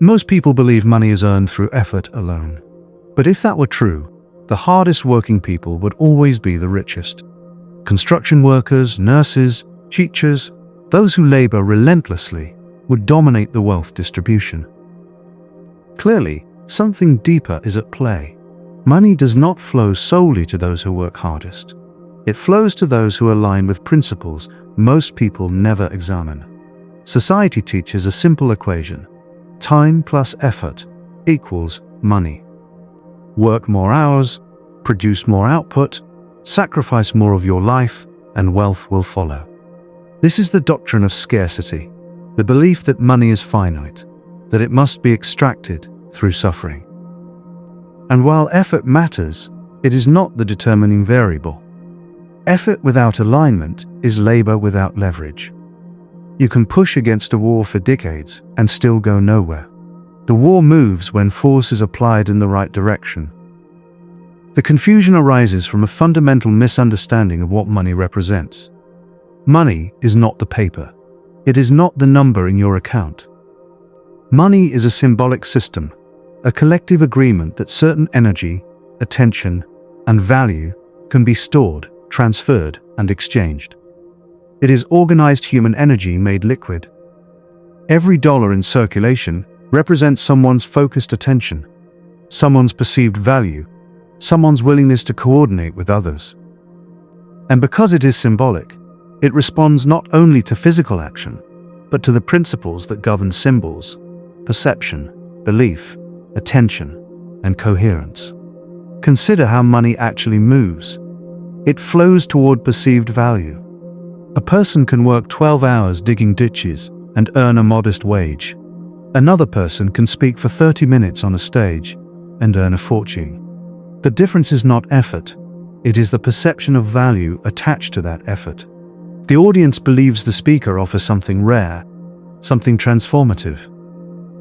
Most people believe money is earned through effort alone. But if that were true, the hardest working people would always be the richest. Construction workers, nurses, teachers, those who labor relentlessly would dominate the wealth distribution. Clearly, something deeper is at play. Money does not flow solely to those who work hardest. It flows to those who align with principles most people never examine. Society teaches a simple equation: time plus effort equals money. Work more hours, produce more output, sacrifice more of your life, and wealth will follow. This is the doctrine of scarcity, the belief that money is finite, that it must be extracted through suffering. And while effort matters, it is not the determining variable. Effort without alignment is labor without leverage. You can push against a wall for decades and still go nowhere. The war moves when force is applied in the right direction. The confusion arises from a fundamental misunderstanding of what money represents. Money is not the paper. It is not the number in your account. Money is a symbolic system, a collective agreement that certain energy, attention, and value can be stored, transferred, and exchanged. It is organized human energy made liquid. Every dollar in circulation represents someone's focused attention, someone's perceived value, someone's willingness to coordinate with others. And because it is symbolic, it responds not only to physical action, but to the principles that govern symbols, perception, belief, attention, and coherence. Consider how money actually moves. It flows toward perceived value. A person can work 12 hours digging ditches and earn a modest wage. Another person can speak for 30 minutes on a stage and earn a fortune. The difference is not effort, it is the perception of value attached to that effort. The audience believes the speaker offers something rare, something transformative.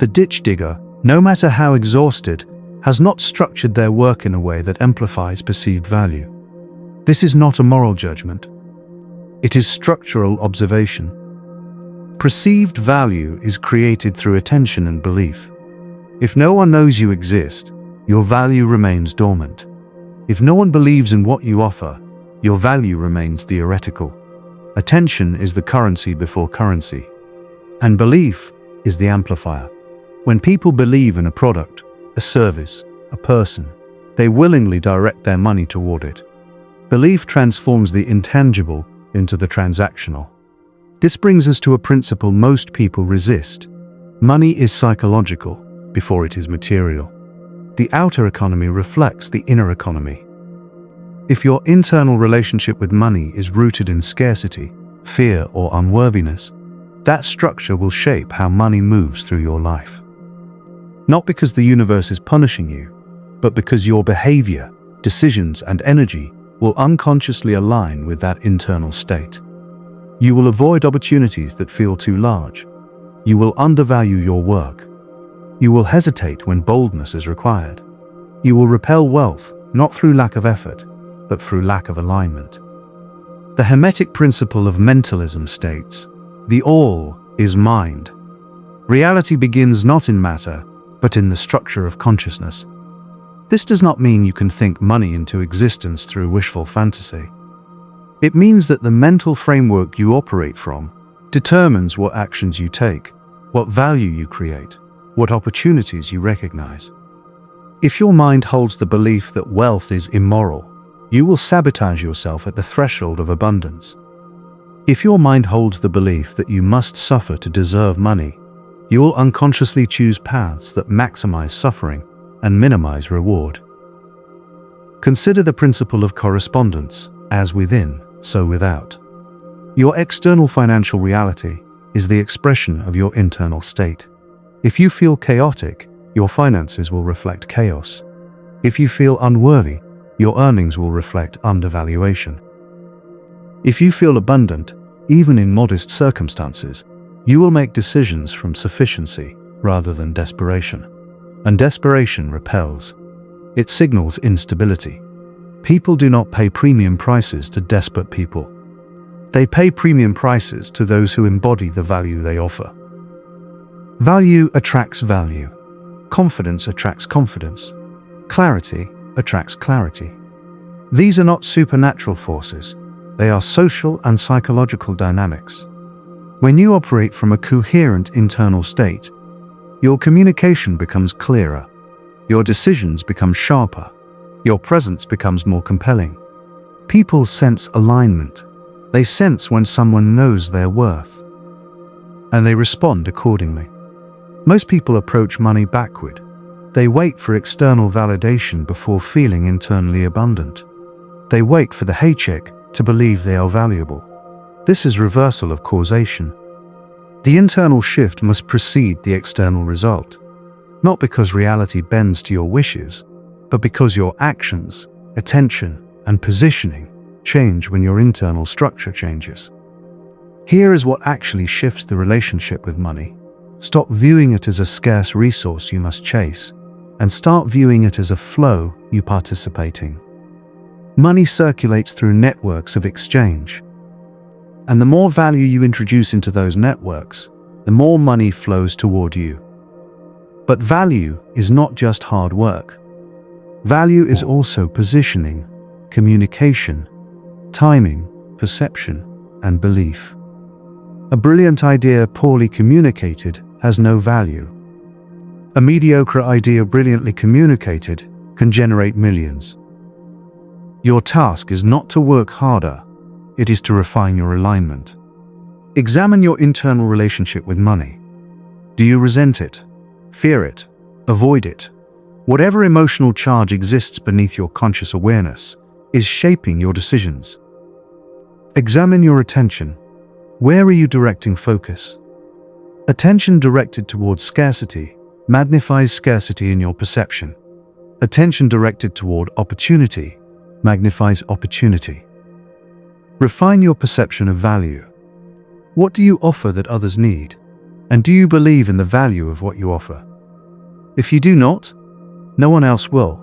The ditch digger, no matter how exhausted, has not structured their work in a way that amplifies perceived value. This is not a moral judgment. It is structural observation. Perceived value is created through attention and belief. If no one knows you exist, your value remains dormant. If no one believes in what you offer, your value remains theoretical. Attention is the currency before currency, and belief is the amplifier. When people believe in a product, a service, a person, they willingly direct their money toward it. Belief transforms the intangible into the transactional. This brings us to a principle most people resist. Money is psychological before it is material. The outer economy reflects the inner economy. If your internal relationship with money is rooted in scarcity, fear, or unworthiness, that structure will shape how money moves through your life. Not because the universe is punishing you, but because your behavior, decisions, and energy will unconsciously align with that internal state. You will avoid opportunities that feel too large. You will undervalue your work. You will hesitate when boldness is required. You will repel wealth, not through lack of effort, but through lack of alignment. The Hermetic principle of mentalism states, "The all is mind." Reality begins not in matter, but in the structure of consciousness. This does not mean you can think money into existence through wishful fantasy. It means that the mental framework you operate from determines what actions you take, what value you create, what opportunities you recognize. If your mind holds the belief that wealth is immoral, you will sabotage yourself at the threshold of abundance. If your mind holds the belief that you must suffer to deserve money, you will unconsciously choose paths that maximize suffering and minimize reward. Consider the principle of correspondence, as within, so without. Your external financial reality is the expression of your internal state. If you feel chaotic, your finances will reflect chaos. If you feel unworthy, your earnings will reflect undervaluation. If you feel abundant, even in modest circumstances, you will make decisions from sufficiency rather than desperation. And desperation repels. It signals instability. People do not pay premium prices to desperate people. They pay premium prices to those who embody the value they offer. Value attracts value. Confidence attracts confidence. Clarity attracts clarity. These are not supernatural forces. They are social and psychological dynamics. When you operate from a coherent internal state, your communication becomes clearer, your decisions become sharper, your presence becomes more compelling. People sense alignment. They sense when someone knows their worth, and they respond accordingly. Most people approach money backward. They wait for external validation before feeling internally abundant. They wait for the paycheck to believe they are valuable. This is reversal of causation. The internal shift must precede the external result, not because reality bends to your wishes, but because your actions, attention, and positioning change when your internal structure changes. Here is what actually shifts the relationship with money. Stop viewing it as a scarce resource you must chase, and start viewing it as a flow you participate in. Money circulates through networks of exchange. And the more value you introduce into those networks, the more money flows toward you. But value is not just hard work. Value is also positioning, communication, timing, perception, and belief. A brilliant idea poorly communicated has no value. A mediocre idea brilliantly communicated can generate millions. Your task is not to work harder. It is to refine your alignment. Examine your internal relationship with money. Do you resent it, fear it, avoid it? Whatever emotional charge exists beneath your conscious awareness is shaping your decisions. Examine your attention. Where are you directing focus? Attention directed towards scarcity magnifies scarcity in your perception. Attention directed toward opportunity magnifies opportunity. Refine your perception of value. What do you offer that others need? And do you believe in the value of what you offer? If you do not, no one else will.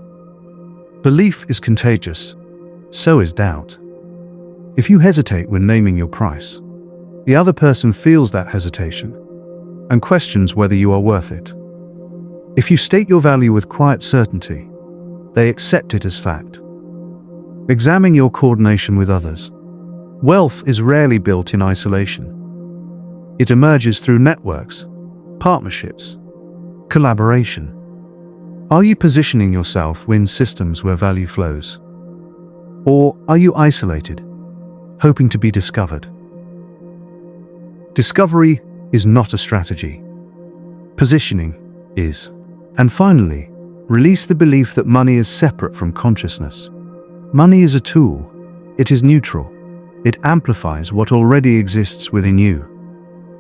Belief is contagious. So is doubt. If you hesitate when naming your price, the other person feels that hesitation and questions whether you are worth it. If you state your value with quiet certainty, they accept it as fact. Examine your coordination with others. Wealth is rarely built in isolation. It emerges through networks, partnerships, collaboration. Are you positioning yourself within systems where value flows? Or are you isolated, hoping to be discovered? Discovery is not a strategy. Positioning is. And finally, release the belief that money is separate from consciousness. Money is a tool. It is neutral. It amplifies what already exists within you.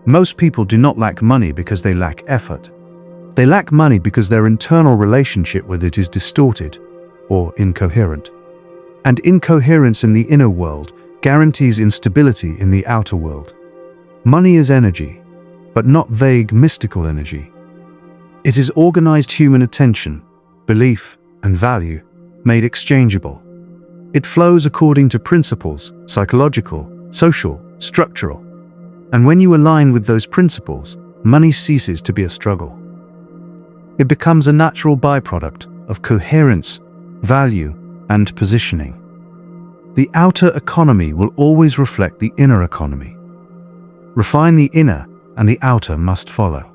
Most people do not lack money because they lack effort. They lack money because their internal relationship with it is distorted or incoherent. And incoherence in the inner world guarantees instability in the outer world. Money is energy, but not vague mystical energy. It is organized human attention, belief, and value made exchangeable. It flows according to principles, psychological, social, structural. And when you align with those principles, money ceases to be a struggle. It becomes a natural byproduct of coherence, value, and positioning. The outer economy will always reflect the inner economy. Refine the inner, and the outer must follow.